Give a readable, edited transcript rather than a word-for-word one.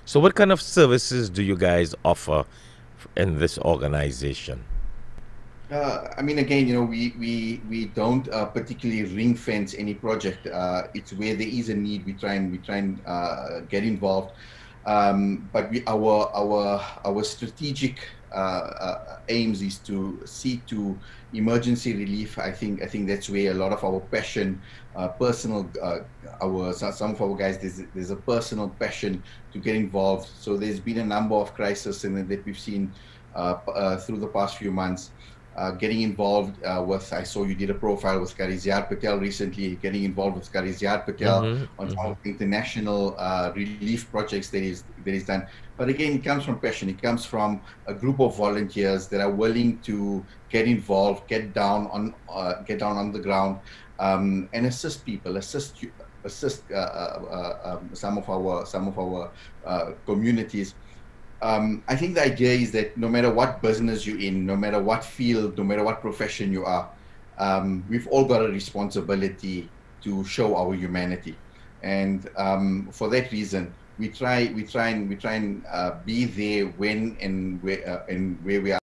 So what kind of services do you guys offer in this organization? I mean, again, we don't particularly ring fence any project. It's where there is a need, we try and get involved. But our strategic aims is to see to emergency relief. I think that's where a lot of our passion, personal, some of our guys, there's a personal passion to get involved. So there's been a number of crises that we've seen through the past few months. Getting involved with, I saw you did a profile with Qaari Patel recently, getting involved with Qaari Patel Mm-hmm, on some mm-hmm. of the international relief projects that is done. But again, it comes from passion. It comes from a group of volunteers that are willing to get involved, get down on the ground, and assist people, assist some of our communities. I think the idea is that no matter what business you're in, no matter what field, no matter what profession you are, we've all got a responsibility to show our humanity, and for that reason, we try and be there when and where we are.